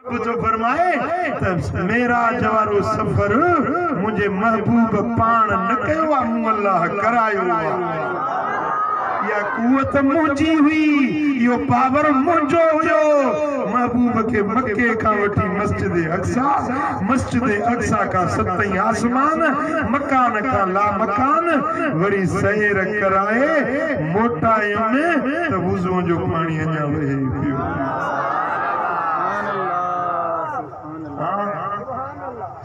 जो फरमाए तब मेरा जवारो सफर मुझे महबूब पाण न कयो अल्लाह करायो या कुवत मुंहिंजी हुई यो पावर मुंहिंजो हुयो महबूब के मक्के का वठी मस्जिद अक्सा का सतई आसमान मकान का ला मकान वरी सैर कराए मोटाए में त वुज़ू जो पानी अञा वहे पियो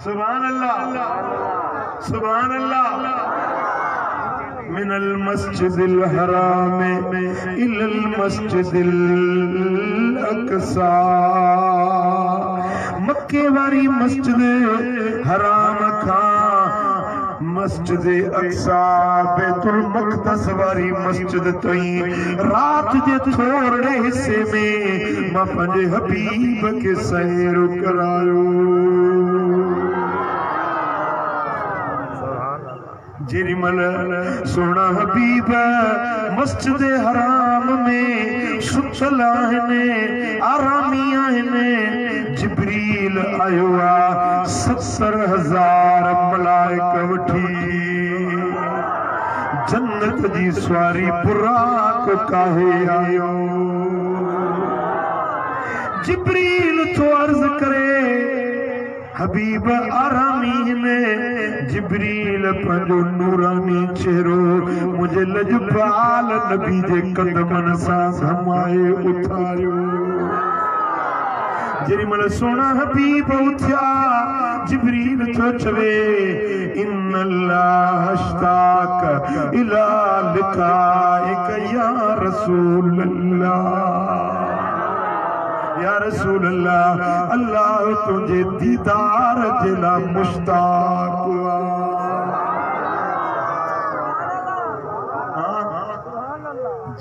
सुभान अल्लाह सुभान अल्लाह मिनल मस्जिदिल हराम इलल मस्जिदिल अक्सा मक्के वारी मस्जिद हराम का मस्जिद अक्सा बैतुल मक़दस वारी मस्जिद तई रात जे थोड़े हिस्से में मां पंहिंजे हबीब के सैर करायो जेरीमल सोना हबीब मस्जिद हराम में सुतल आहिनि आरामी आहिनि जिब्रील आयो आ 70,000 मलाइक वठी जन्नत जी सवारी बुराक काहे आयो जिब्रील तो अर्ज करे हबीब आरामी में जिब्रील पंजो नूरानी चेहरो मुझे लजपाल नबी जे कदमन सा घमाए उठायो जेरीमल सोना हबीब उठा जिब्रील तो चवे इन्नल्लाह अश्ताक इला लिकाइक या रसूल अल्लाह या रसूल अल्लाह अल्लाह तुझे दीदार जिला मुश्ताक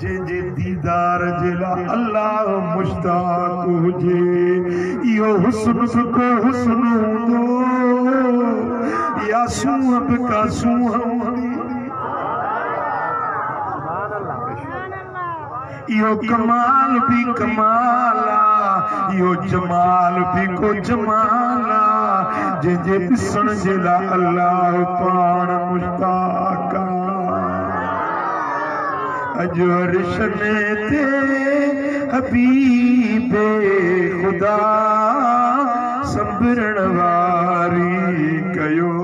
जे दीदार जिला अल्लाह मुश्ताक हुजे यो हुस्न को हुस्न दो या सूहब का सूहब यो कमाल भी कमाला यो जमाल भी को जमाला जे दिसण जेला अल्लाह पाण मुश्ताक अजो रिशने ते हबीबे खुदा संभरण वारी कयो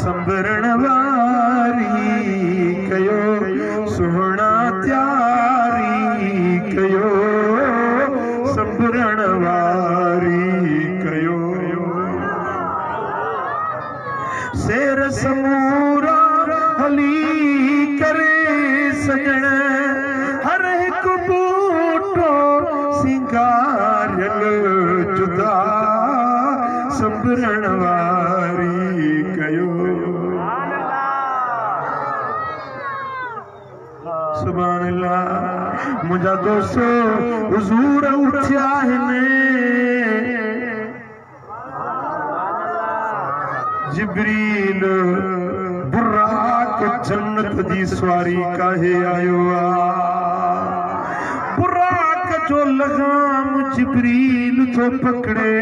संभरण वारी कयो सोहना त्यारी कयो संभरण वारी कयो शेर समूरा हली करे सजण हर एक बूटो सिंगारल जुदा संभरण वारी कयो सुभान अल्लाह मुझा दोस्तो हुजूर उठिया जिब्रील बुराक जन्नत जी सवारी काहे आयो बुराक जो लगाम जिब्रील तो पकड़े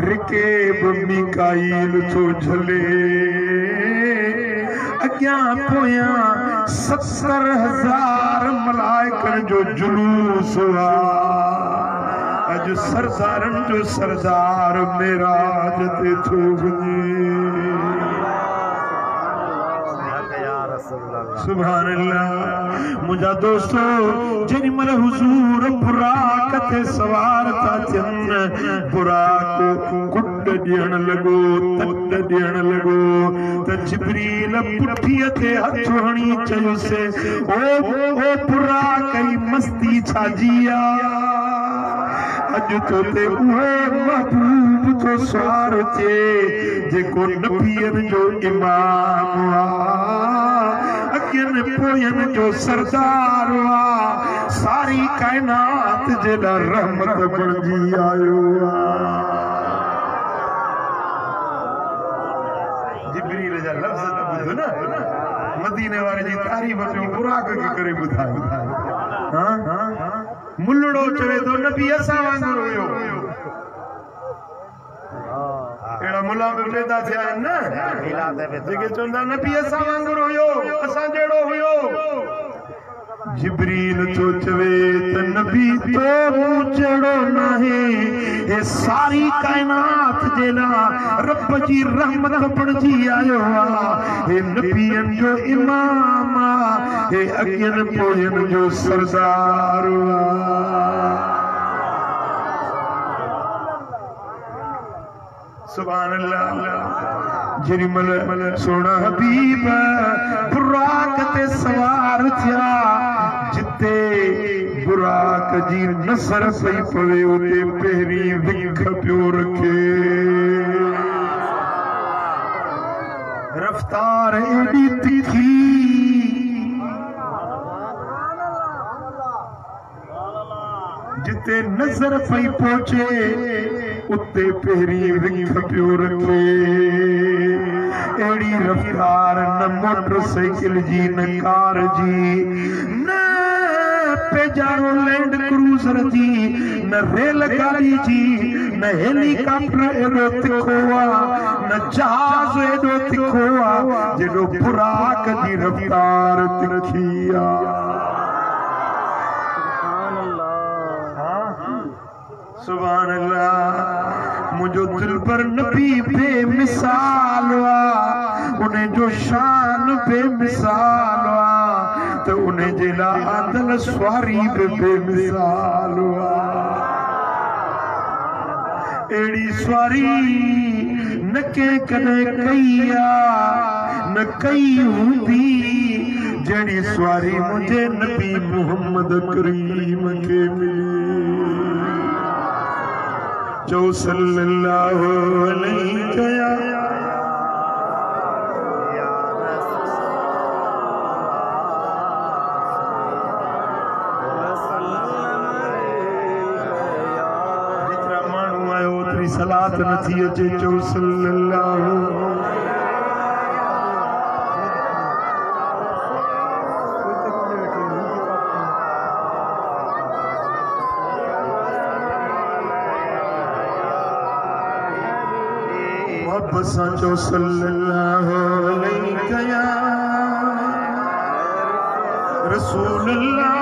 रिकेब मिकाईल तो झले अग्या पोया 70,000 मलाइकन जो जुलूस हुआ अज सरदारन जो सरदार मेरा जते थो सुभान अल्लाह मुझा दोस्तो जेमल हुजूर बुराक ते सवार था थियन बुराक कुट ॾियण लॻो तट ॾियण लॻो त जिब्रील पुठीअ ते हथ हणी चयोसे ओ बुराक ई मस्ती छाजी आ अज तो ते उहे महबूब तो सवार थे जेको नबीअन जो इमाम अगन पोयन जो सरदार सारी कायनात जेड़ा रहमत बणजी आयो जिब्रील जा लफ्ज़ त ॿुधो न मदीने वारे जी तारीफ़ में बुराक के करे ॿुधायो हां मुल्लड़ो चवे तो नबी असा वांगुरु हुयो एड़ा मुला में पैदा थिया न जेके चवंदा नबी असा वांगुरु हुयो असा जहिड़ो हुयो जिब्रील तो चवे त नबी तो जहिड़ो नाहे ए सारी कायनात जेला रब जी रहमत बणजी आयो आ ए नबियन जो इमाम आ ए अगियन पोयन जो सरदार आ सुभान अल्लाह जेमल सोना हबीब बुराक ते सवार थिया जिते बुराक जी नसर पई पवे उते पहिरी विख पियो रखे रफ्तार एडी तिखी जिते नजर पई पहुंचे उते पहिरी विख पियो रखे एड़ी रफ्तार न मोटरसाइकिल जी न कार जी न पेजारो लैंड क्रूजर जी न रेलगाड़ी जी न हेलीकॉप्टर एडो तिखो आ न जहाज एडो तिखो आ जेडो बुराक जी रफ्तार तिखी आ सुभान अल्लाह मुझो दिल पर नबी बेमिसाल हुआ उन्हें जो शान बेमिसाल हुआ तो उन्हें जिला आदल स्वारी बेमिसाल हुआ एड़ी स्वारी न के कदे कईया न कई हुंदी जड़ी स्वारी मुझे नबी मोहम्मद करीम के मिली जो सल्लल्लाहु अलैहि जितना मानू आयो उतनी सलात नथी अचे जो सल्लल्लाहु बसाचो सल्लल्लाहु अलैहि या रसूल अल्लाह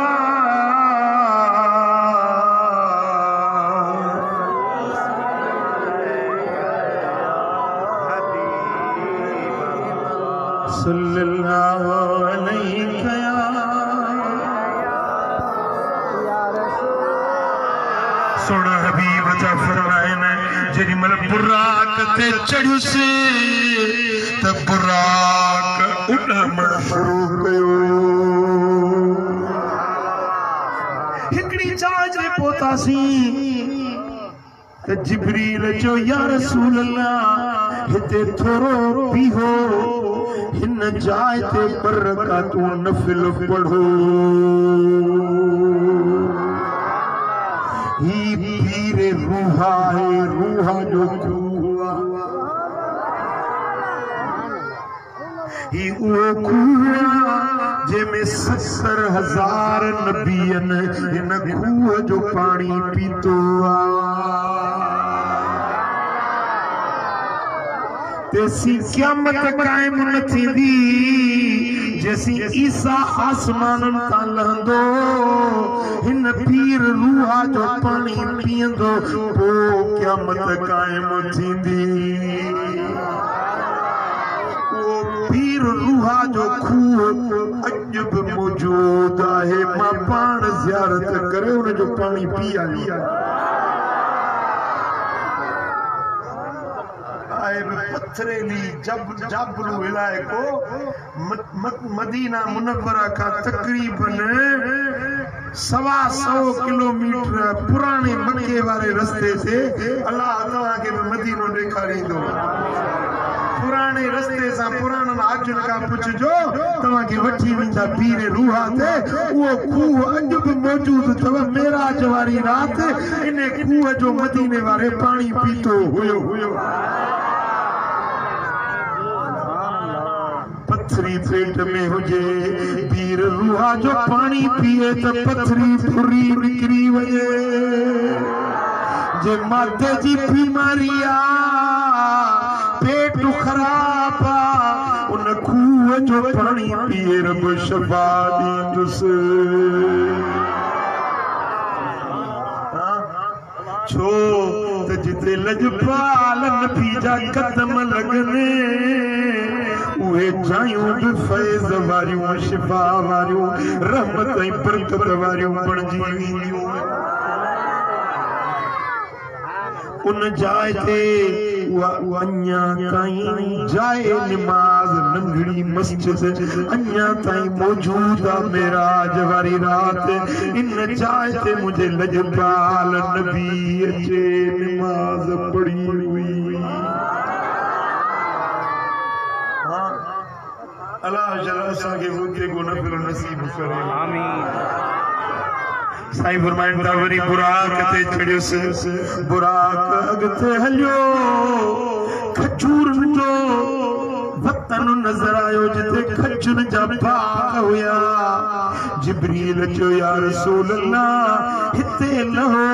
सल्लल्लाहु अलैहि या सोना हबीब जा फरमाए ने जेडी मल बुराक ते चढ़ियो से त बुराक उड़मण शुरू कयो हिकड़ी चाज रे पोतासी त जिब्रील जो या रसूल अल्लाह हिते थोरो बीहो हिन जाय ते बरकतू नफिल पढ़ो ही पीर रूहा है रूहा जो कुआ ही वो कुआ जेमें 70,000 नबियन इन कुआ जो पानी पीतो तेसी क़यामत कायम न थींदी जैसी ईसा आसमानन ता लहंदो हिन पीर रूहा जो पानी पींदो पो क़यामत कायम थींदी वो पीर रूहा जो खूह अज भी मौजूद है मां पाण ज़ियारत करे उन जो पानी पी आई पत्थरेली जबलू इलाइको मदीना मुनव्वरा का तकरीबन 125 किलोमीटर पुराने मक्के वाले रस्ते से अल्लाह तआला के मदीनो ॾेखारींदो पुराने रस्ते से पुराना आजन का पुछजो तवा के वठी वेंदा पीर रूहा ते वो खूह अज भी मौजूद तव मेराज वारी रात इन खूह जो मदीने वाले पानी पीतो हुयो पथरी पेट में हुजे पीर रूहा जो पानी पिए तो पथरी पूरी निकरी वजे जे माथे जी बीमारी आ पेट खराब आ उन खूह जो पानी पिए रब शफा दींदुस छो त जिते लजपाल नबी जा कदम लगने उहे जायूं बि फैज़ वारियूं शिफा वारियूं रहमत ऐं बरकत वारियूं बणजी वेंदियूं उन जाए ते अञा ताईं जाए निमाज़ नंढड़ी मस्जिद अञा ताईं मौजूद आ मेराज वारी रात इन जाए ते मुझे लजपाल नबी अचे निमाज़ पढ़ी हुई अल्लाह जल्ल असांखे वुके को नफ़िल नसीब करे आमीन साईं फरमाइनि था वरी बुराक ते चढ़ियुसि बुराक अॻिते हलियो खजूरनि जो वतन नज़र आयो जिते खजूरनि जा बाग हुया जिब्रील चयो या रसूल अल्लाह हिते लहो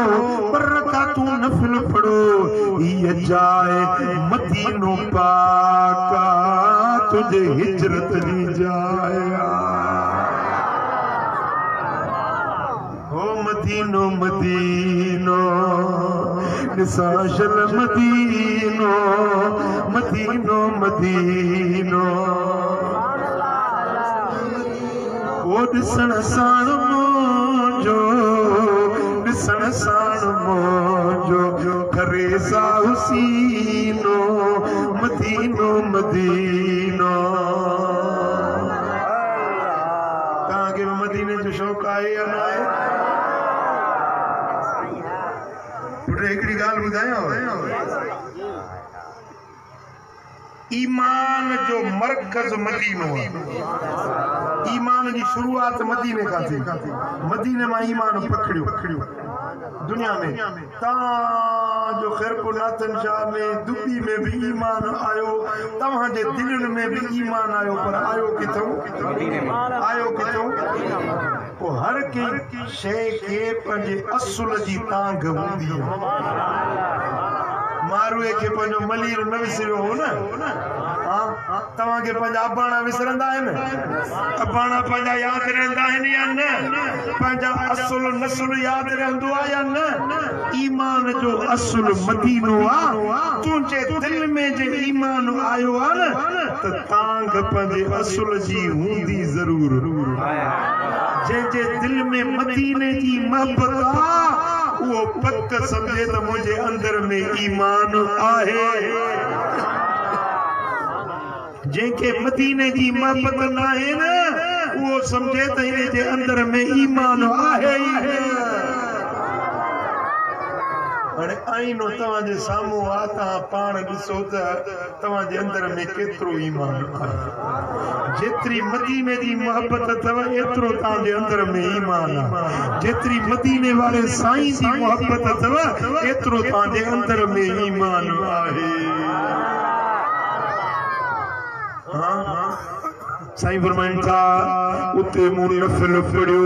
पर रकातूं नफ़िल पढ़ो हीअ जाए मदीनो पाक तुंहिंजे हिजरत जी जाए मदीनो मदीनो निसाशल मदीनो मदीनो मदीनो ओ दिसण साण मोजो दिसण साण मोजो खरेसा हुसीनो मदीनो मदीनो तव्हांखे मदीने जो शौक़ आहे या न आहे हिकिड़ी ॻाल्हि ॿुधायांव ईमान जो मरकज़ मदीनो आहे ईमान जी शुरूआत मदीने खां थी मदीने मां ईमान पकड़ियो दुनिया में तव्हांजो ख़ैरपुरनाथन शाह में दुबई में भी ईमान आयो तव्हांजे दिलनि में भी ईमान आयो पर आयो किथों आयो किथों पोइ हर कंहिं शइ खे पंहिंजे असुल जी तांघ हूंदी आहे मारूए खे पंहिंजो मलीर न विसरियो हो न तव्हांखे पंहिंजा अबाणा विसरंदा आहिनि अबाणा पंहिंजा यादि रहंदा आहिनि या न पंहिंजा असुल नसुल यादि रहंदो आहे या न ईमान जो असुल मदीनो आहे तुंहिंजे दिलि में जे ईमान आयो आहे न त तांघ पंहिंजे असुल जी हूंदी ज़रूर जंहिंजे दिलि में मदीने जी मोहबत आहे वो पक समझे तो मुझे अंदर में ईमान आहे जेके मदीने जी मोहब्बत ना है ना वो समझे तो इनके अंदर में ईमान आहे अरे आईनो तव्हांजे साम्हूं आ तव्हां पाण ॾिसो त तव्हांजे अंदर में केतिरो ईमान आहे जेतिरी मदीने जी मोहब्बत अथव एतिरो तव्हांजे अंदर में ईमान आहे जेतिरी मदीने वारे साईं जी मोहब्बत अथव एतिरो तव्हांजे अंदर में ईमान आहे साईं फरमाइनि था उते मूं नफ़िल पढ़ियो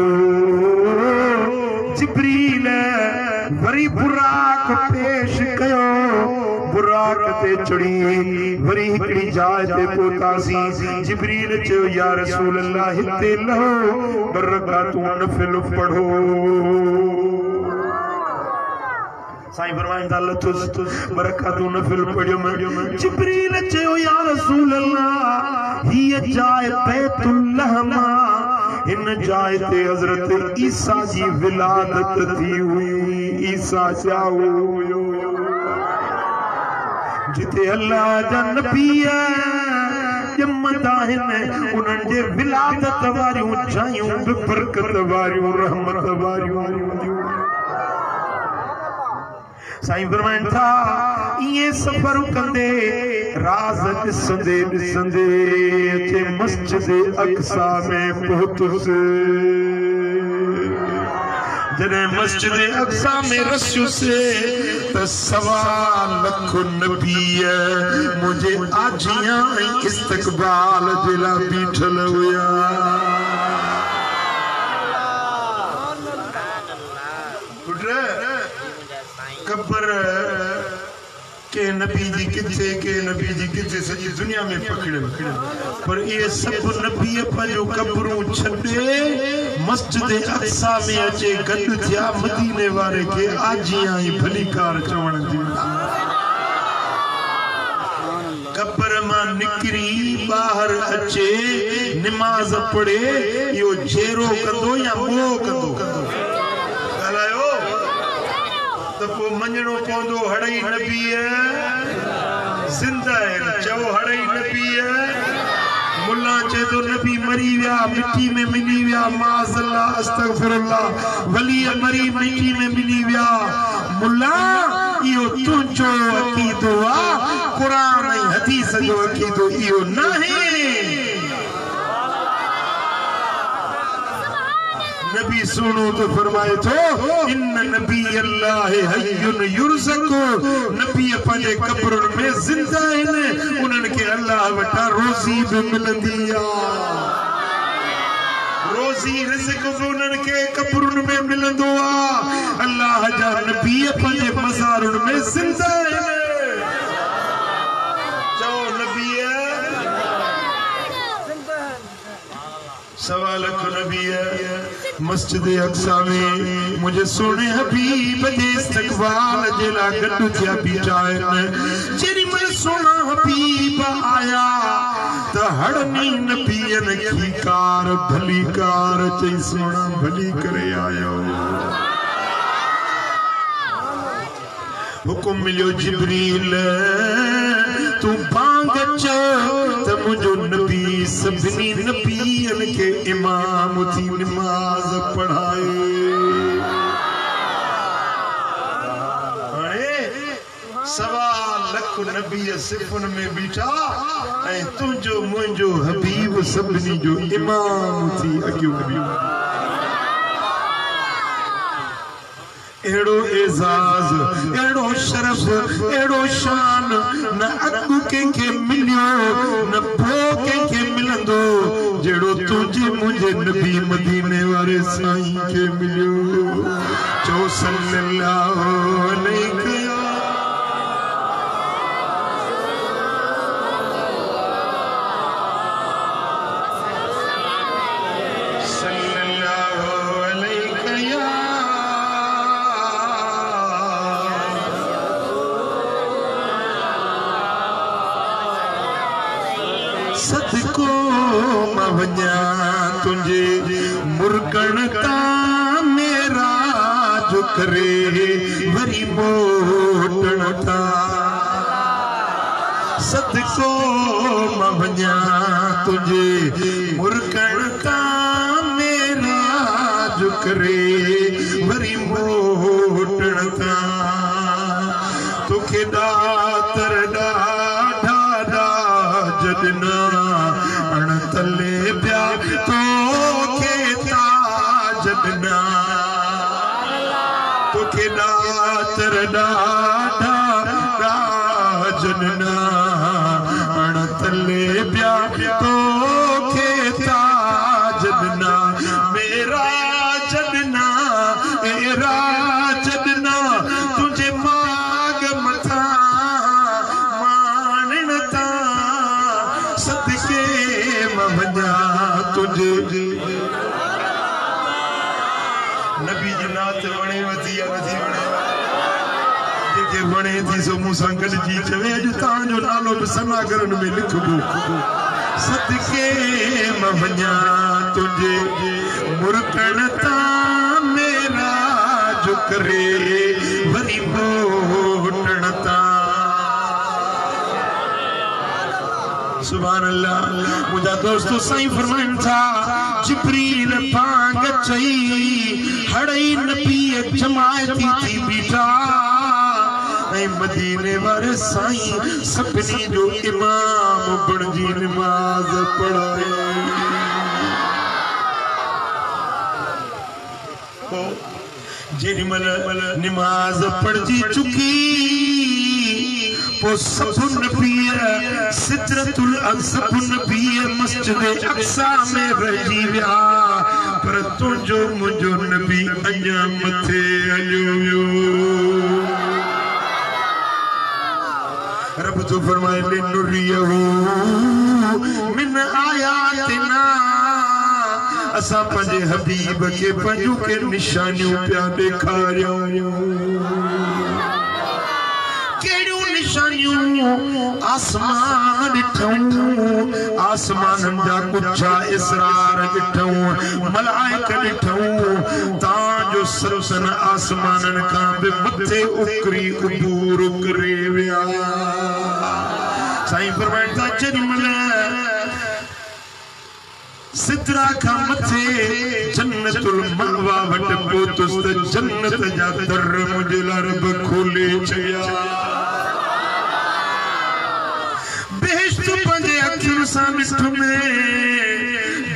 जिब्रील वरी बुराक पेश कयो बुराक ते चढ़ी वरी हिकड़ी जाइ ते पहुतासीं जिब्रील चयो या रसूल अल्लाह हिते लहो बरकातूं नफ़िल पढ़ो साईं फरमाइनि था लथुस बरकातूं नफ़िल पढ़ियो जिब्रील चयो या रसूल अल्लाह हीअ जाइ बैतुल्लहमा इन जाइ ते हज़रत ईसा जी विलादत थी हुई ईसा जाओ जिते अल्लाह जा नबी ॼमंदा आहिनि उन्हनि जे विलादत वारियूं जायूं बि बरकत वारियूं रहमत वारियूं साईं फरमाइनि था इहे सफ़र कंदे राज़ ॾिसंदे ॾिसंदे अचे मस्जिद अक़सा में पहुतुसि जने मस्जिद अक्सा में रस्यु से तो 1.25 लाख नबी मुझे आजियां इस्तकबाल जिला बीठल हुआ कब्र के नबी जी किथे सजी दुनिया में पकड़े पर ये सब नबी पंहिंजो कब्रूं छॾे मस्जिद अक्सा में अचे गॾु थिया मदीने वारे के आजियां ई भलीकार चवण थी कब्र मां निकरी बाहर अचे नमाज पढ़े यो जेरो कंदो या मोह कंदो ॻाल्हायो तो पो मञणो पवंदो हड़ई नबी जिंदा है चओ हड़ई नबी मुल्ला चे तो नबी मरी विया मिट्टी में मिली विया माज़अल्लाह अस्तगफिरुल्लाह वली मरी मिट्टी में मिली विया मुल्ला इहो तुंहिंजो अक़ीदो आहे क़ुरान ऐं हदीस जो अक़ीदो इहो नाहे नबी सुनो तो फरमाए तो इन्न नबी अल्लाह हय्युन युरज़क़ु नबी पंहिंजे कब्रुनि में ज़िंदा आहिनि उन्हनि खे अल्लाह वटां रोज़ी बि मिलंदी आहे रोज़ी रिज़्क़ बि उन्हनि खे कब्रुनि में मिलंदो आहे अल्लाह जा नबी पंहिंजे मज़ारुनि में ज़िंदा आहिनि चओ नबी 1.25 लाख नबी मस्जिद अक्सा में मुझे सोने हबीब दे इस्तकबाल जेला गड्डू थिया बीठा आहिनि जेरी महिल सोना हबीब आया त हड़नी नबीअनि की कार भली कार चई सोना भली करे आयो हुकुम मिलियो जिब्रील तू बांग चो त मुझो नबी सभिनी नबीअनि के इमाम थी नमाज पढ़ाए 1.25 लाख नबी सिफ़ुन में बीठा ऐं तुंहिंजो मुंहिंजो हबीब सभिनी जो इमाम थी अॻियो बीठो एड़ो एजाज एड़ो शरफ एड़ो शान न अगु के मिलियो न पो के मिलंदो जेड़ो तुझे मुझे नबी मदीने वाले साईं के मिलियो चो सल्लल्लाहु अलैहि सदको मवन्या तुझे मुर्गण का मेरा जो करे वरी मोटण था सदको मवन्या तुझे मुर्गण का मेरा जो करे वरी मोटण था तुखे दातर जदना अण तले प्या तो के ताजदना तो के दातर जदना अण तले प्या तो के ताजदना मेरा जदना एरा जदना तुझे माग मथा मानता सदके मवन्या तुझे नबी जी नात वणे वधी या नथी वणे जेके वणे थी सो मूंसां गॾिजी चवे अॼु तव्हांजो नालो बि सनागरनि में लिखबो सदके मवन्या तुझे मुर्कण तां मेरा जो करे वरी मोटण तां सुभान अल्लाह मुझा दोस्तों साईं फरमाइन था जिब्रील पांग चई हड़ई नबी जमायती थी बीठा ऐं मदीने वारे साईं सभिनी जो इमाम बणजी नमाज पढ़ाए जेमल नमाज पढ़ी चुकी पो सपुन पिए सिदरतुल सपुन पिए मस्जिद अक्सा में रही विया पर तुझो मुझो नबी अञा मथे अयो रब तो फरमाए ले नुरियहू मिन आयातिना असा पंजे हबीब के पंजू के निशानियों प्या दिखारियो केड़ियों निशानियों आसमान दिठऊं आसमान जा कुछा इसरार दिठऊं मलाइका दिठऊं तां जो सरसन आसमानन का बे मथे उकरी उबूर करे विया साईं फरमाइता जन्मल सिदरा का मथे जन्नतुल मअवा वट पोतुस त जन्नत जा दर मुझे रब खोले छया बेहश्त पंजे अखियुन सां ॾिठ में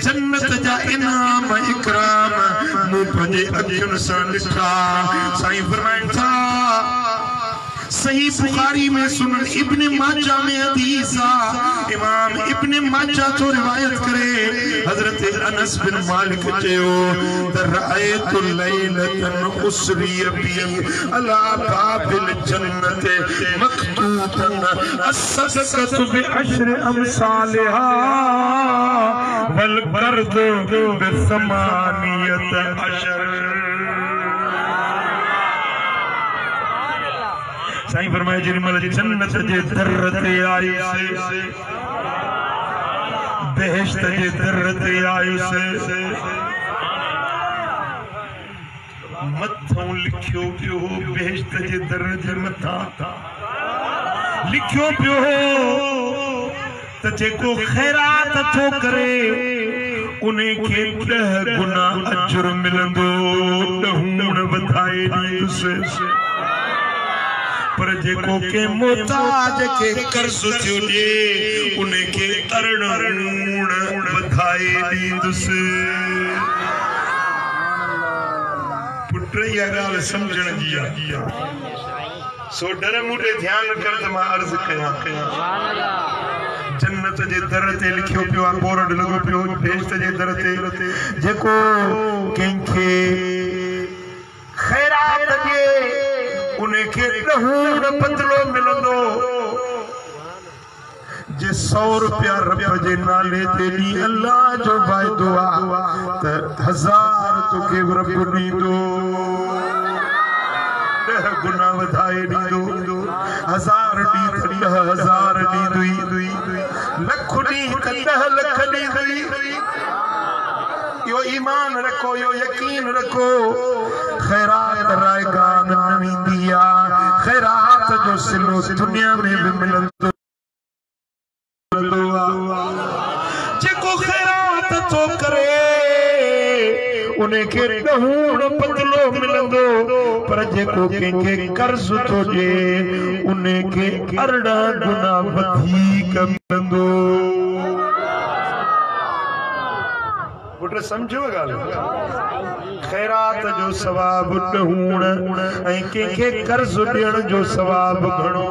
जन्नत जा इनाम इकराम मूं पंजे अखियुन सां ॾिठा साईं फरमाइनि था सही बुखारी में सुनन इब्न माजा में हदीस इमाम इब्न माजा तो रिवायत करे हजरत अनस बिन मालिक चयो रअयतु लैलतन उसरी बी अला बाबिल जन्नत मक्तूबन अस्सदक़तु बिअश्र अमसालिहा वल कर्दु बिसमानियत अशर साईं फरमाए जिमल जन्नत जे दर ते आई से बेहश्त जे दर ते आई से मथों लिखियो पियो बेहश्त जे दर जे मथा लिखियो पियो त जेको खैरात थो करे उन्हें के 10 गुना अजर मिलंदो ॾहूण वधाए ॾींदुसि पर जेको के मोहताज के कर्ज थियो ॾे उन्हें के अरणूण वधाए ॾींदुसि पुट इहा ॻाल्हि सम्झण जी आहे सो डर मूंखे ध्यान कर त मां अर्ज़ कयां जन्नत जे दर ते लिखियो पियो आहे बोर्ड लॻो पियो बेहश्त जे दर ते जेको कंहिंखे खैरात ॾे उन्हें के ॾहूण बदलो मिलंदो जे 100 रुपया रब जे नाले ते ॾी अल्लाह जो वाइदो आहे त 1000 तोखे रब ॾींदो 10 गुना वधाए ॾींदो 1000 ॾी त 10,000 ॾींदुई लख ॾी त 10 लख ॾींदुई यो ईमान रखो यो यकीन रखो खैरात रायगान न वेंदी आहे खैरात जो सिलो दुनिया में भी मिलंदो जेको खैरात थो करे उन्हें के ॾहूण बदलो मिलंदो पर जेको कंहिंखे कर्ज थो ॾे उन्हें के 18 गुना वधीक मिलंदो पुट समझो ॻाल्हि खैरात जो सवाब ॾहूण ऐं कंहिंखे कर्ज ॾियण जो सवाब घणो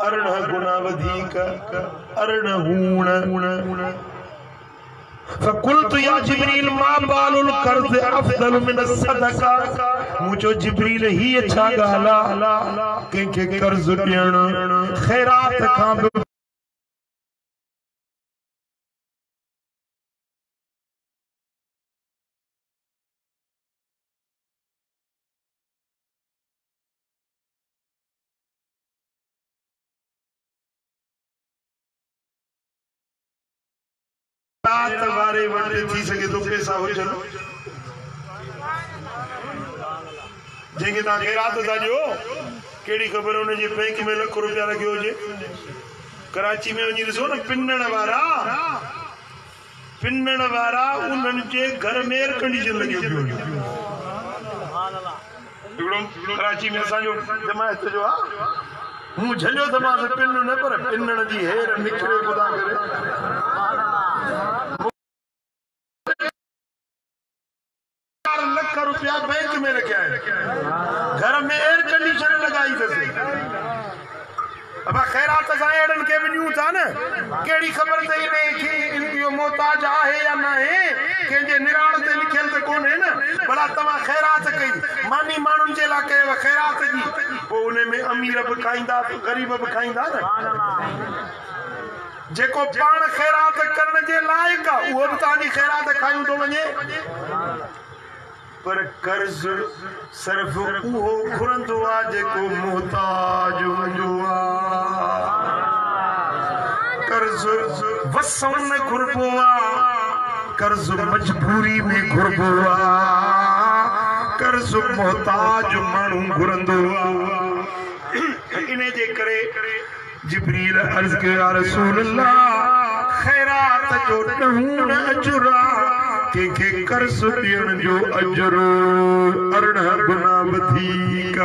18 गुना वधीक 18 फकुल्तु या जिब्रील मा बालुल कर्ज अफदल मिन सदका मुझो जिब्रील ही अच्छा ॻाल्हि कंहिंखे कर्ज ॾियण खैरात खां वारे वटे थी सके तो पैसा हो चलो जेके ता खैरात ता जो केड़ी खबर उन जे बैंक में लाख रुपया रखियो जे कराची में वनी ॾिसो न पिन्नण वारा उन्हनि जे घर में एयर कंडीशन लॻियो पियो हिकिड़ो कराची में असांजो जमायत जो आहे हूं झलियो त मां पिन न पर पिन्नण जी हेर निकिरे ख़ुदा करे लख रखिया है घर में एयर कंडीशन लगाई थी अब खैरात सां एड़न के वञूं था न केड़ी खबर ते इने मोहताज आहे या ना है के जे निराण ते लिखियल त कोने न भला तवा खैरात कई मानी मानुन जे ला के खैरात जी वो उने में अमीर भी खाइंदा गरीब भी खाइंदा न जेको पाण खैरात करण जे लायक वो भी ताजी खैरात खायूं तो वने पर कर्ज सिर्फ उहो घुरंदो आ जेको मोहताज हूंदो आ कर्ज वसण न घुरबो आ कर्ज मजबूरी में घुरबो आ कर्ज मोहताज माण्हू घुरंदो आ इने जे करे जिब्रील अर्ज कयो या रसूल अल्लाह खैरात जो ॾहूं अजुरा के कर्ज ॾियण जो अजर 18 गुना वधीक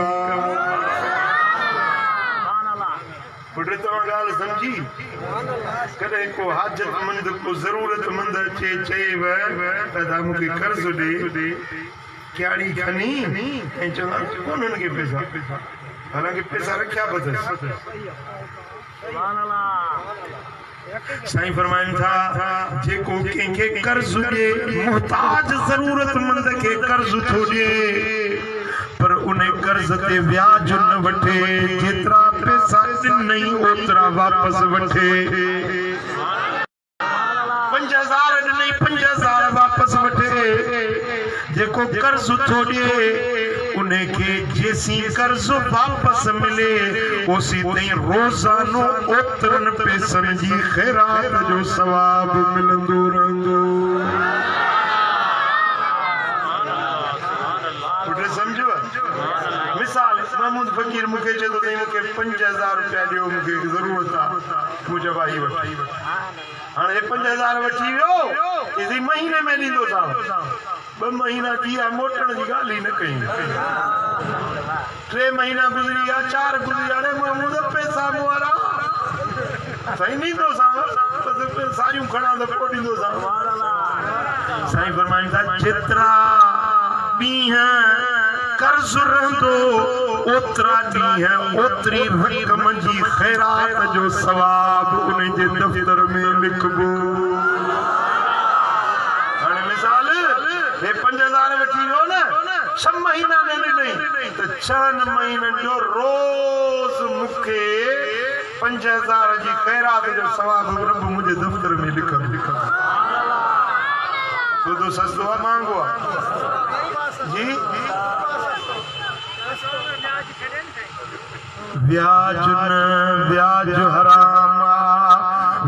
पुट तव्हां ॻाल्हि सम्झी कॾहिं को हाजतमंद को ज़रूरतमंद अचे चएव त मूंखे कर्ज ॾे क्याड़ी खणी ऐं चवंदा कोन हुनखे पैसा हालांकि पैसा रखिया बि अथसि साईं फरमाइन था जेको कंहिंखे कर्ज ॾे मोहताज ज़रूरतमंद खे कर्ज थो ॾे पर उन कर्ज ते ब्याज न वठे जेतिरा पैसा ॾिनई ओतिरा वापस वठे 5000 ॾिनई 5000 वापस वठे जेको कर्ज थो ॾे उनखे जेसी कर्ज वापस मिले ओसी ताईं रोज़ानो ओतिरन पैसनि जी खैरात जो सवाब मिलंदो रहंदो समझो मिसाल महमूद फकीर मूंखे चए थो त मूंखे 5000 रुपया ॾियो मूंखे ज़रूरत आहे मूं चयो भाई वठी हाणे 5000 वठी वियो इसी महीने में ॾींदोसां 2 महीना थी विया मोटण जी ॻाल्हि ई न कई 3 महीना गुज़री विया 4 गुज़री हाणे महमूद पैसा मूं वारा साईं ॾींदोसां सारियूं खणा त पोइ ॾींदोसां साईं फरमाइनि था जेतिरा ॾींहं कर्ज रहंदो ओतिरा ॾींहं ओतिरी रक़म जी खैरात जो सवाब उन जे दफ़्तर में लिखबो हाणे मिसाल हे 5000 वठी वियो न 6 महीना में ॾिनई त 6 महीननि जो रोज़ मूंखे 5000 जी खैरात जो सवाब रब मुंहिंजे दफ़्तर में लिखंदो तो सस्तो आहे महांगो आहे जी ब्याज न ब्याज हराम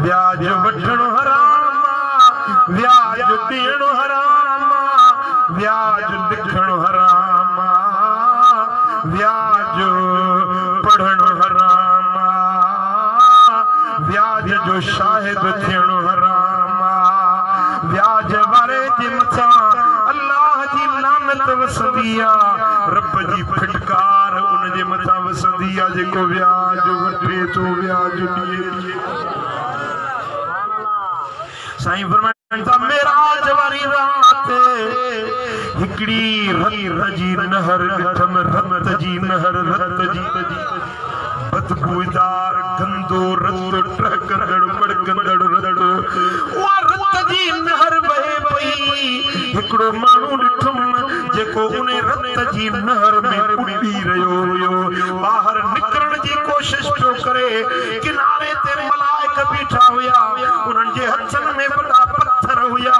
ब्याज वठणो हराम ब्याज ॾियणो हराम ब्याज लिखणो हराम ब्याज पढ़णो हराम ब्याज जो शाहिद थियणो हराम ब्याज वारे जे मथां अल्लाह जी लानत वसंदी आहे रब जी फिटकार उन जे मथां वसंदी आहे जेको ब्याज वठे थो ब्याज ॾिए साईं फरमाइनि था मेराज वारी रात हिकड़ी रत जी नहर ॾिठम रत जी नहर रत जी बदबूदार गंदो रत टहकंदड़ बड़कंदड़ रत उहा रत जी नहर बहे पई हिकड़ो माण्हू ॾिठम जेको उन रत जी नहर में उॾी रहियो हुयो ॿाहिरि निकिरण जी कोशिश पियो करे किनारे ते मलाइक बीठा हुया उन्हनि जे हथनि में वॾा पत्थर हुया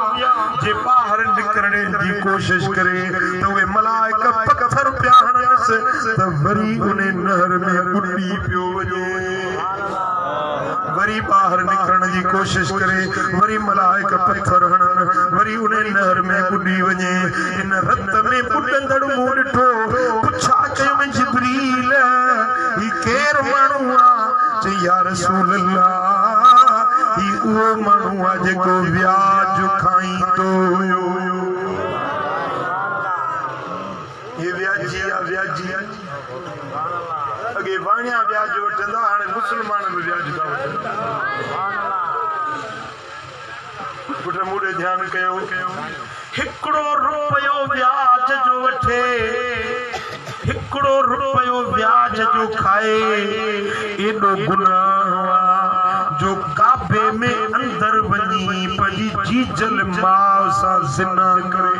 जे ॿाहिरि निकिरण जी कोशिश करे त उहे मलाइक पत्थर पिया हणसि त वरी उन नहर में उॾी पियो वञे वरी ॿाहिरि निकिरण जी कोशिश करे वरी मलाइक पत्थर हणन वरी उन नहर में उॾी वञे इन रत में पुॾंदड़ मूं ॾिठो पुछा कयो जिब्रील ही केर माण्हू आहे चई या रसूल अल्लाह ही उहो माण्हू आहे जेको ब्याज खाईंदो हुयो ये ब्याजी आहे ब्याजी अॻे वाणिया ब्याज वठंदा हाणे मुस्लमान बि ब्याज था वठनि पुट मूं ॾे ध्यानु कयो 1 रुपयो ब्याज व्याज जो वठे हिकड़ो रुपयो व्याज जो खाए एडो गुनाह जो काबे में अंदर वनी पजी जीजल मां सा जिना करे।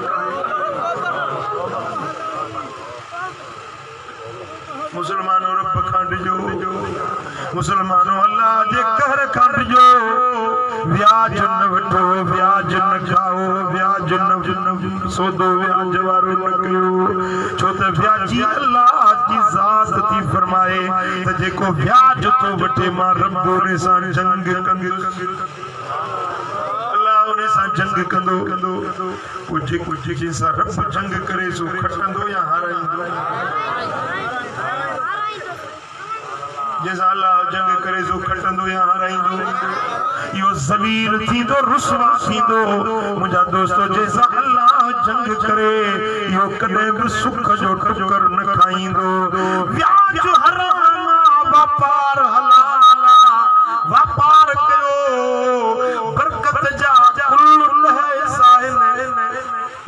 मुसलमानों रब खंड जो मुसलमानों अल्लाह जे कहर खंड जो व्याज न वठो व्याज न खाओ व्याज न सोदो व्याज वारो न कयो छो त व्याजी अल्लाह जी जात थी फरमाए त जेको व्याज तो वठे मां रब ने सा जंग कंदो अल्लाह ने सा जंग कंदो कुछ जैसा रब जंग करे सो खटंदो या हाराईंदो जैसा अल्लाह जंग करे सो खटंदो या हाराईंदो यो ज़लील थी दो रुसवा थी दो मुझा दोस्तों जैसा अल्लाह जंग करे यो कदे भी सुख जो टुकर न खाईंदो व्याज हराम व्यापार हलाला व्यापार कयो बरकत जा कुल है साहिल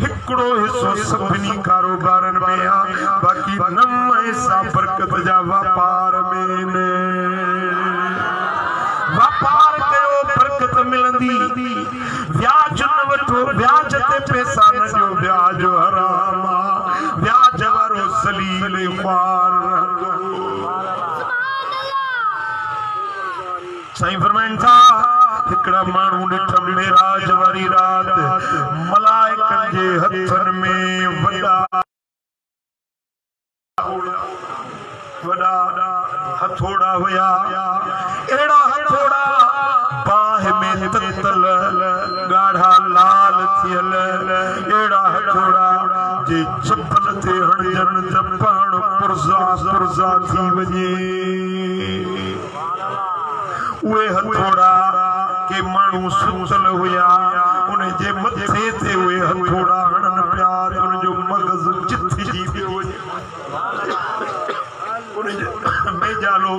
हिकड़ो हिस्सो सभिनी कारोबारन में आ बाकी नम हिस्सा बरकत जा व्यापार में ने व्यापार कयो बरकत मिलंदी व्याज न वठो व्याज ते पैसा न जो व्याज हराम व्याज वारो सलील ख्वार साईं फरमाइन था हिकड़ा माण्हू ॾिठ मेराज वारी रात मलाइकन जे हथन में वॾा हथोड़ा हुया एड़ा हथोड़ा बाह में ततल गाढ़ा लाल थियल एड़ा हथोड़ा जे चप्पल ते हणजन त पाण पुरज़ा पुरज़ा थी वञे उहे हथोड़ा के माण्हू सुतल हुया उन जे मथे ते उहे हथोड़ा हणन पिया उन जो मगज़ चिथजी पियो मेजालो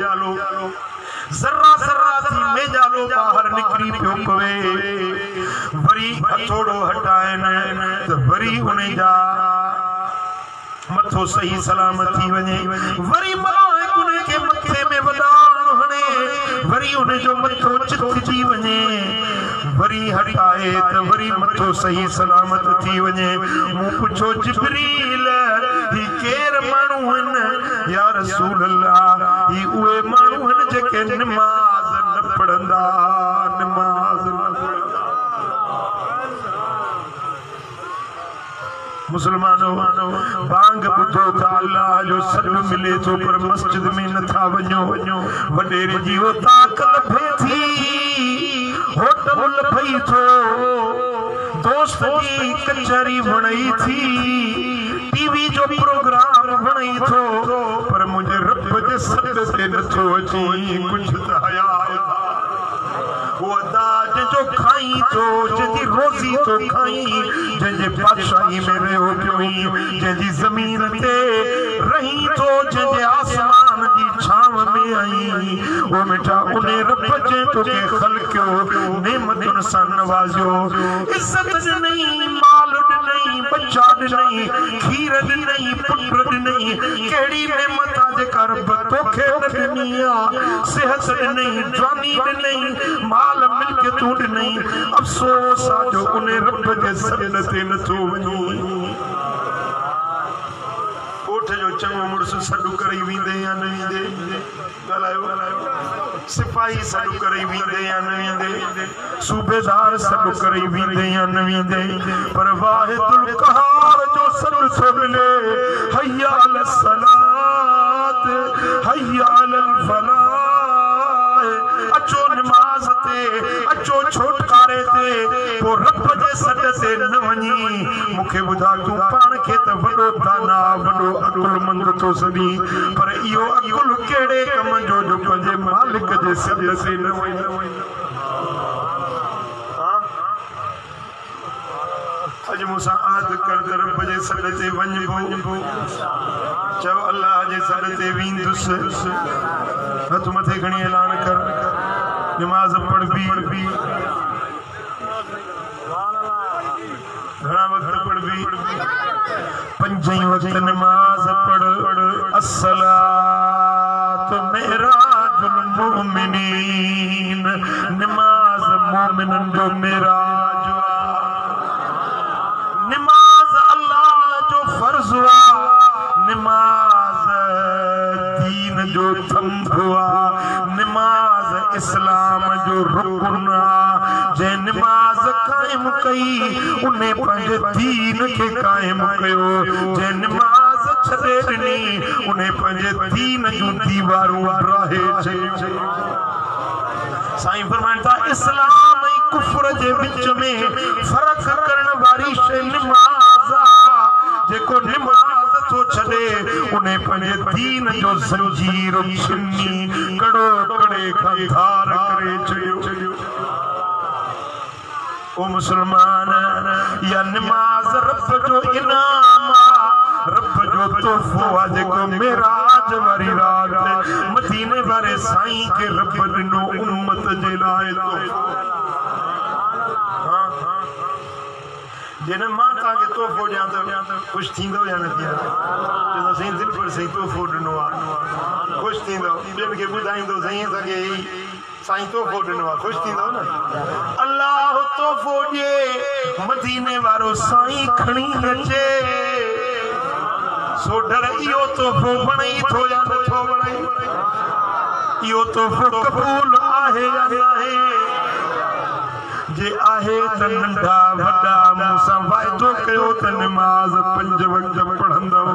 जर्रा जर्रा थी मेजालो बाहर निकरी पियो पवे वरी हथोड़ो हटाइन त वरी उन जा मथो सही सलामत थी वञे वरी मलाइक उन के मथे में वडाण हणे वरी उन जो मथो चिथजी वञे वरी हटाए त वरी मथो सही सलामत थी वञे मूं पुछो जिब्रील ही केर माण्हू आहिनि या रसूल अल्लाह ही उहे माण्हू आहिनि जेके नमाज़ न पढ़ंदा नमाज़ न पढ़ंदा मुसलमानों बांग ॿुधो था अल्लाह जो सॾु मिले थो पर मस्जिद में नथा वञो वॾेरे जी हो ताक़त लभे थी होटल लभई थो दोस्त जी कचहरी वणई थी टीवी जो प्रोग्राम वणई थो पर मुझे रब जे सॾ ते नथो अची कुछ त हया वो अदा जो खाई तो जंहिंजी रोज़ी तो खाई जंहिंजे बादशाही में रहो पियो जंहिंजी ज़मीन ते रही तो जंहिंजे आसमान जी छांव में आई वो मिठा उन रब जे तोखे ख़लक़ियो नेमतुन सां नवाज़ियो इज़त ॾिनई माल ॾिनई बच्चा ॾिनई खीर ॾिनई पुट ॾिनई कहिड़ी नेमत आहे जेका रब तोखे न ॾिनी आहे सिहत ॾिनई जवानी ॾिनई माल मिल्क तू ॾिनई अफ़सोस आहे जो उन रब जे सॾ ते नथो वञी कोठ जो चङो मुड़ुस सॾु करे वेंदे या न वेंदे ॻाल्हायो सिपाही सॾु करे वेंदे या न वेंदे सूबेदार सॾु करे वेंदे या न वेंदे पर वाहिदुल क़हार जो सॾु थो मिले हय्या अल सलात हय्या अल फलाह अचो नमाज ते अचो छोटकारे ते पो रब जे सॾ ते न वञी मूंखे ॿुधा तूं पाण खे त वॾो दाना वॾो अकुलमंद थो सॾी पर इहो अकुल कहिड़े कम जो जो पंहिंजे मालिक जे सॾ ते न वञे अॼु मूंसां आद कर त रब जे सॾ ते वञिबो चओ अल्लाह जे सॾ ते वेंदुसि हथ मथे खणी ऐलान कर नमाज पढ़ भी घणा वक्त पढ़बी पंजई वक्त नमाज पढ़ अस्सलातु मेराजुल मोमिनीन नमाज मोमिनन जो मेराज नमाज अल्लाह जो फर्ज हुआ नमाज दीन जो थंब हुआ नमाज इस्लाम जो रुकन जे नमाज कायम कई उन्हें पंहिंजे दीन के कायम कयो जे नमाज छॾे ॾिनी उन्हें पंहिंजे दीन जूं दीवारूं राहे छॾियूं साईं फरमाइनि था इस्लाम ऐं कुफ्र जे विच में फ़र्क़ करण वारी शइ नमाज़ जेको नमाज़ थो छॾे उन्हें पंहिंजे दीन जो ज़ंजीर छिनी कड़ो कड़े खां धार करे छॾियो ओ मुसलमान या नमाज रब जो इनाम रब जो तोहफो आहे जेको मेराज वारी रात मदीने वारे साईं के रब ॾिनो उम्मत जे लाइ जॾहिं मां तव्हांखे तोहफ़ो ॾियां त ख़ुशि थींदो या न थींदो चवंदो साईं दिलि पर साईं तोहफ़ो ॾिनो आहे ख़ुशि थींदो ॿियनि खे ॿुधाईंदो साईं असांखे साईं तोहफ़ो ॾिनो आहे ख़ुशि थींदो न अल्लाह तोहफ़ो ॾिए मदीने वारो साईं खणी अचे सोडर इहो तोहफ़ो वणे थो या नथो वणे इहो तोहफ़ो क़बूल आहे या न आहे जे आहे त नंढा वॾा मूंसां वाइदो कयो त नमाज़ 5 वक्त पढ़ंदव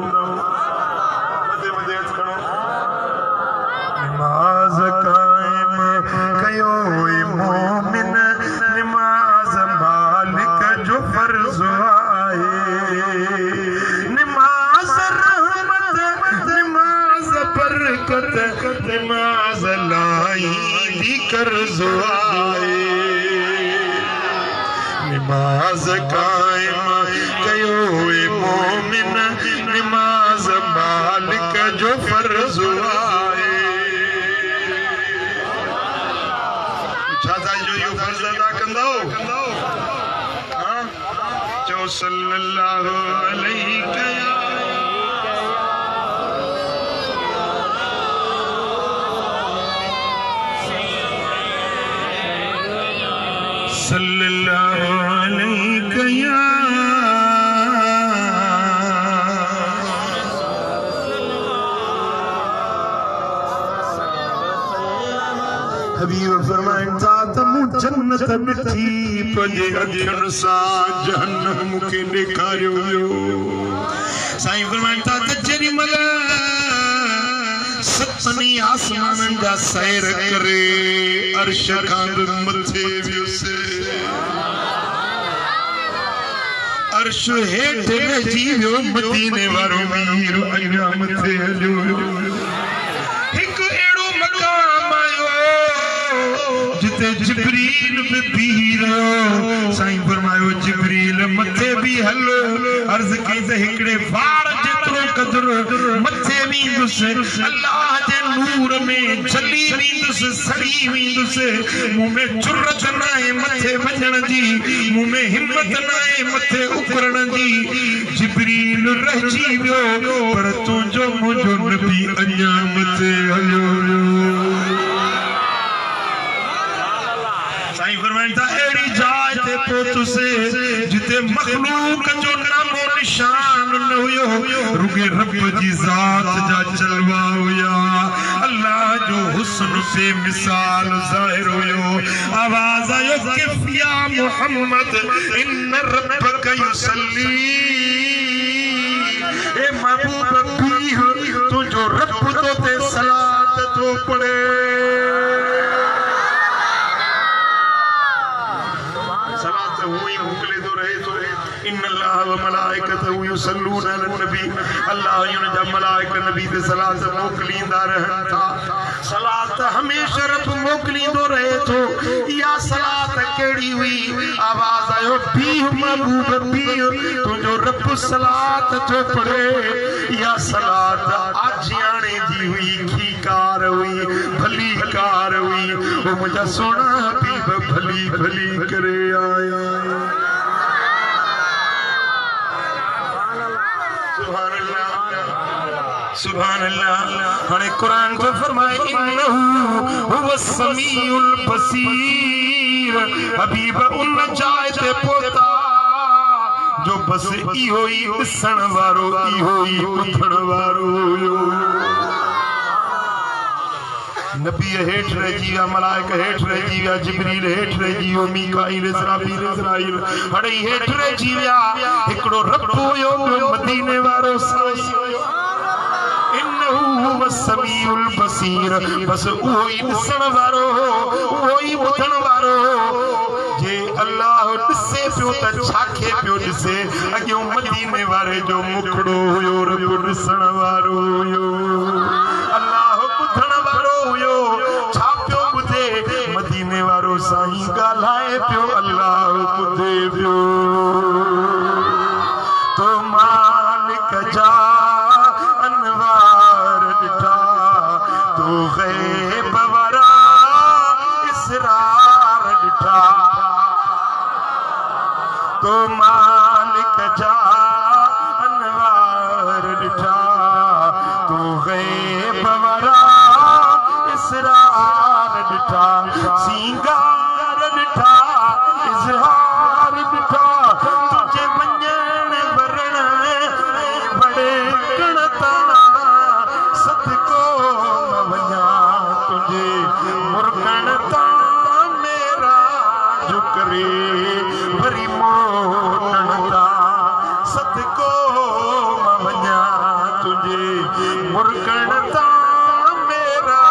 मथे मथे हथ खणो नमाज़ कायम कयो मोमिन नमाज़ मालिक जो फर्ज़ आहे नमाज़ रहमत नमाज़ बरकत नमाज़ लाई दी कर्ज़ आहे नमाज कायम कयो मोमिन नमाज मालिक जो फर्ज आहे छा था जो यो फर्ज अदा कंदो हां चो सल्लल्लाहु अलैहि सल्लल्लाहु अलैहि या हबीब फरमाइनि था त मूं जन्नत ॾिठी पंहिंजे अखियुनि सां जहन्नम मूंखे ॾेखारियो वियो साईं फरमाइनि था त जेॾी महिल सतनी आसमाननि जा सैर करे अर्श खां बि मथे वियुसि अर्श हेठि रहिजी वियो मदीने वारो मीर अञा मथे हलियो हिकु अहिड़ो मक़ाम आयो जिते जिब्रील बि बीही रहियो साईं फरमायो जिब्रील मथे बि हलो अर्ज़ कई त हिकिड़े वार जेतिरो क़दुरु मथे वेंदुसि अल्लाह जे नूर में जली वेंदुसि सड़ी वेंदुसि मूं में जुरत न आहे मथे वञण जी मूं में हिम्मत न आहे मथे उकरण जी जिब्रील रहिजी वियो पर तुंहिंजो मुंहिंजो नबी अञा मथे हलियो साईं फरमाइनि था अहिड़ी जाइ ते पहुतुसि जिते मखलूक जो नामो निशान न हुयो रुगे रब जी ज़ात जा जलवा हुया अल्लाह जो हुस्न से मिसाल ज़ाहिर हुयो आवाज़ आयो किफ़ या मोहम्मद इन रब्बक युसल्ली ए महबूब बीह तुझो रब तो ते सलात तो पढ़े इन अल्लाह व मलाइकतहु युसल्लूना अलन नबी अल्लाह युन जा मलाइक नबी ते सलात मोकलींदा रहन था सलात हमेशा रब मोकलींदो रहे तो या सलात केड़ी हुई आवाज आयो बीह महबूब बीह तुझो रब सलात तो पढ़े या सलात आजियाने जी हुई की कार हुई भली कार हुई वो मुझा सोना हबीब भली भली करे आया सुभान अल्लाह हने कुरान तो फरमाए इन्नहु हुवस समीउल बसीर हबीब उन जाए ते पोता जो बस इहो ही ॾिसण वारो इहो ही ॿुधण वारो नबी हेठ रहिजी विया मलाइक हेठ रहिजी विया जिब्रील हेठ रहिजी वियो मीकाईल इस्राफील हड़ई हेठ रहिजी विया हिकिड़ो रब हुयो मदीने वारो साईं इन्नहु वसमीउल बसीर बस उहो ही ॾिसण वारो उहो ही ॿुधण वारो जे अल्लाह ॾिसे पियो त छाखे पियो ॾिसे अॻियों मदीने वारे जो मुखड़ो हुयो रब ॾिसण वारो हुयो अल्लाह ॿुधण वारो हुयो छा पियो ॿुधे मदीने वारो साईं ॻाल्हाए पियो अल्लाह ॿुधे पियो तो मालिक जा अनवार ॾिठा तो ग़ैब वारा इसरार ॾिठा तो मालिक जा अनवार ॾिठा तो ग़ैब वारा इसरार ॾिठा सिंगार ॾिठा इज़हार ॾिठा तुझे वञण वरण बड़े कणता सदको न वञा तुझे मुर्गण ता मेरा जो करे वरी मोटण ता सदको न वञा तुझे मुर्गण ता मेरा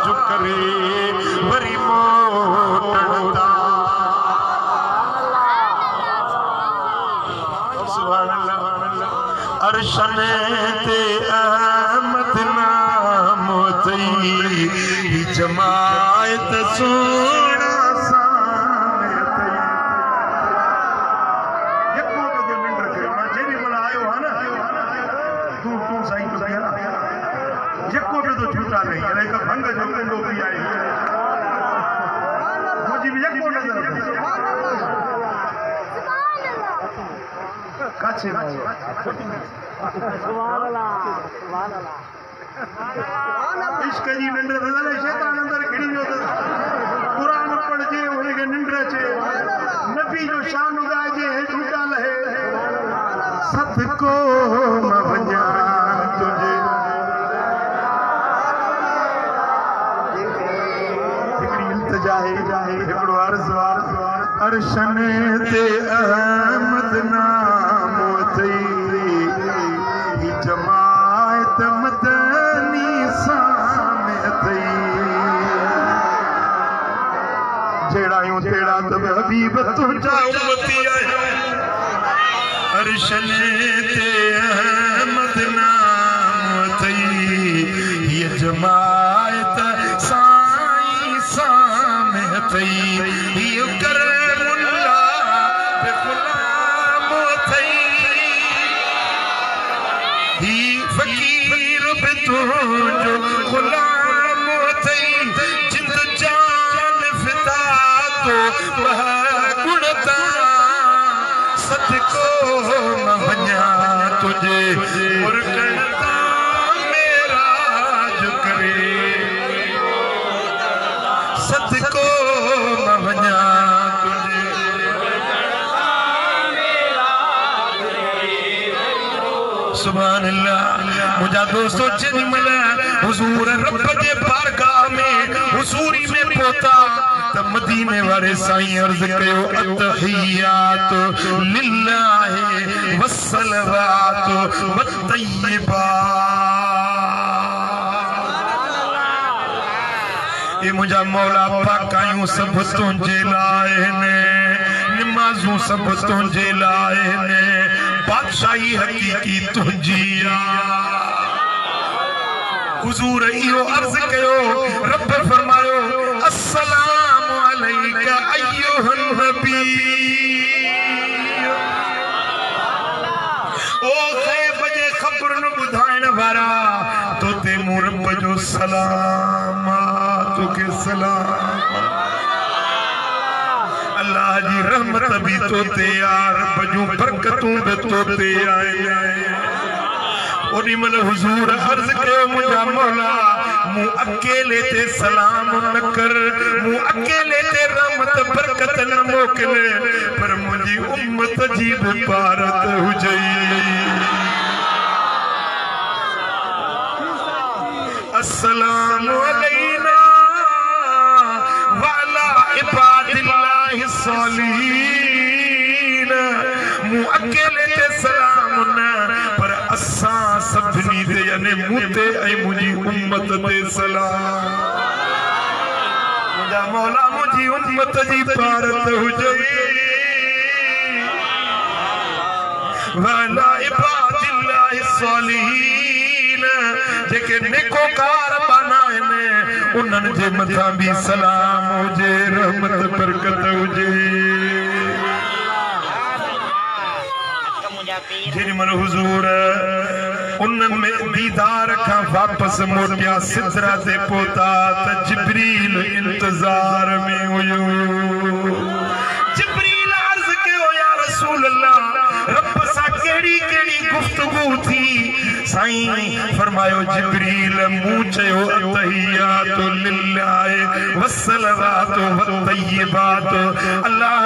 जो करे वरी मोटण ता सुभान अल्लाह अरशन ते अहमद नाम थई जमायत सोना सामे थई यको के मिंट रखे ना जेरी बोला आयो है ना तू साईं तो कहना यको पे तो झूठा नहीं है एक भंग जो कंडो भी आई मुझे भी यको नजर काछे सुभान अल्लाह इश्क जी निंड रदले शैतान अंदर खड़ी वियो त कुरान पढ़जे उन के निंड अचे नबी जो शान गाजे है झूठा लहे सदको न वञा तुझे जाहे हिकिड़ो अरशन ते अहमद नाम थई जमायत मदनी सामे थई जेड़ायूं तेड़ा तब हबीब तुझा उम्मती आया अरशन ते अहमद नाम थई ये जमायत फकीर बि तुंहिंजो गुलाम थई जिंद जान फिदा तो गुण तां सदको न वञा तुझे मुर्गन तां मेरा जो करे सदको न वञा तुझे सुभान अल्लाह मुझा दोस्तों जेॾी महिल हुज़ूर रब जे बारगाह में हुज़ूरी में पहुता त मदीने वारे साईं अर्ज़ कयो अतहियात लिल्लाहि वस्सलवात वत्तय्यिबात ये मुझा मौला पाकायूं सब तुझे लाए ने नमाजूं सब तुझे लाए ने बादशाही हकीकी तुझी हुजूर इहो अर्ज़ कयो रब फरमायो अस्सलामु अलैका अय्युहन नबी ओ ग़ैब जे ख़बर न ॿुधाइण वारा तो ते मूं रब जो सलाम तोखे सलाम अल्लाह जी रहमत भी तो ते यार बजू बरकतूं भी तो ते आए ओडी मन हुजूर अर्ज कयो मुंहिंजा मौला मूं अकेले ते सलाम न कर मूं अकेले ते रहमत बरकत न मोकिल पर मुंहिंजी उम्मत जी भी भारत हुजई अस्सलामु अलैना वाला इबादिल्लाहि सालिहीन मूं अकेले ते सलाम न पर असां सभिनी ते यानी मूंते ऐं मुंहिंजी उम्मत ते सलाम मुंहिंजा मौला मुंहिंजी उम्मत जी भारत हुजई वाला इबादिल्लाहि सालिहीन जेके नेकोकार बनाइनि उन्हनि जे मथां भी सलाम हुजे रहमत बरकत हुजे जेॾी महिल हुजूर उन में दीदार खां वापस मोटिया सिदरा ते पहुता त जिब्रील इंतजार में हुयो जिब्रील अर्ज़ कयो या रसूल अल्लाह रब सां कहिड़ी कहिड़ी गुफ्तगू थी साईं फरमायो जिब्रील मूं चयो अतहियातु लिल्लाहि वस्सलावातु वत्तय्यिबातु अल्लाह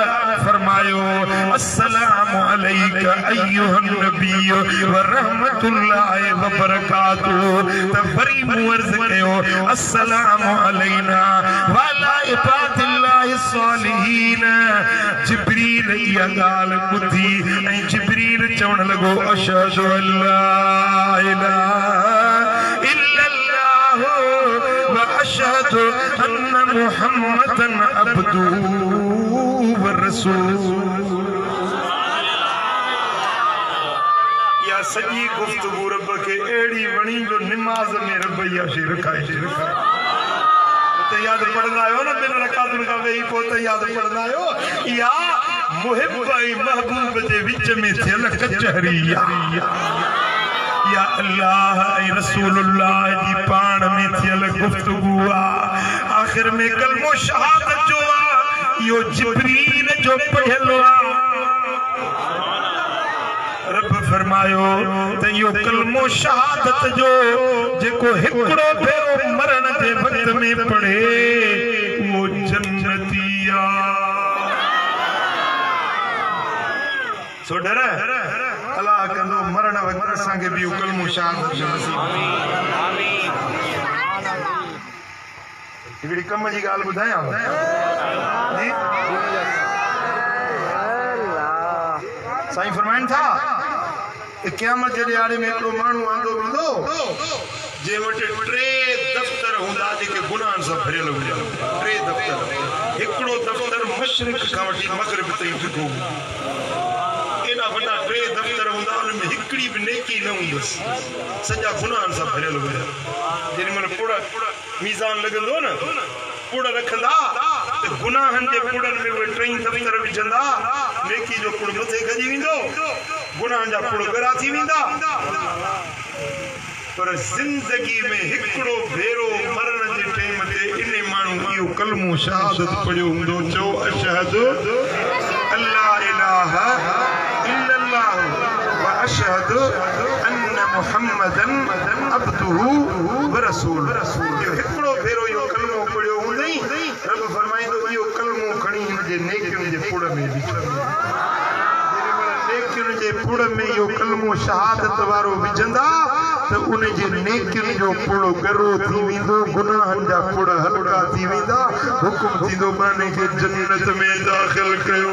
फरमायो अस्सलामु अलैका अय्युहन नबिय्यु व रहमतुल्लाहि व बरकातुहु त वरी मूं अर्ज़ कयो अस्सलामु अलैना व अला इबादिल्लाहि सालिहीन जिब्रील इहा ॻाल्हि ॿुधी ऐं जिब्रील चवण लॻो अशहदु अल्ला इलाहा इल्लल्लाह व अशहदु अन्न मुहम्मदन अब्दुहु व रसूलुहु या सॼी गुफ्तगू रब खे अहिड़ी वणी जो निमाज़ में रब इहा शइ रखाए याद पढ़ंदा आहियो न बिन रकातुनि खां वेही पोइ त याद पढ़ंदा आहियो या मुहिब ऐं महबूब जे विच में थियल कचहरी या अल्लाह ऐं रसूलुल्लाह जी पाण में थियल गुफ्तगू आखिर में कलमो शहादत जो इहो जिब्रील जो पढ़ियल रब फरमायो त इहो कलमो शहादत जो जेको हिकिड़ो भेरो मरण जे वक्त में पढ़े उहो जन्नती सो डर अल्लाह कंदो मरण वक्त असांखे बि कलमो शहादत नसीब हिकिड़ी कम जी ॻाल्हि ॿुधायां साईं फरमाइनि था क़यामत जे ॾियारे में हिकिड़ो माण्हू आंदो वेंदो जे वटि 3 दफ़्तर हूंदा जेके गुनाहनि सां भरियल हुजनि 3 दफ़्तर हिकिड़ो दफ़्तर मशरिक़ खां वठी मग़रिब ताईं फिको एॾा वॾा 3 दफ़्तर हूंदा उन में हिकिड़ी बि नेकी न हूंदसि सॼा गुनाहनि सां भरियल हुजनि जेॾी महिल पुड़ मीज़ान लॻंदो न पुड़ रखंदा त गुनाहनि जे पुड़नि में उहे 3 दफ़्तर विझंदा नेकी जो पुड़ मथे खजी वेंदो गुनाहनि जा पुड़ ॻरा थी वेंदा पर ज़िंदगी में हिकिड़ो भेरो मरण जे टाइम ते इन माण्हू इहो कलमो शहादत पढ़ियो हूंदो चओ अशहदु अल्ला इलाहा इल्लल्लाह व अशहदु अन्न मुहम्मदन अब्दुहु व रसूलुहु हिकिड़ो भेरो इहो कलमो पढ़ियो हूंदई रब फरमाईंदो इहो कलमो खणी हिनजे नेकियुनि जे पुड़ में नेकियुनि जे पुड़ में इहो कलमो शहादत वारो विझंदा त उन जे नेकियुनि जो पुड़ गरो थी वेंदो गुनाहनि जा पुड़ हल्का थी वेंदा हुकुम थींदो बाने खे जन्नत में दाख़िल कयो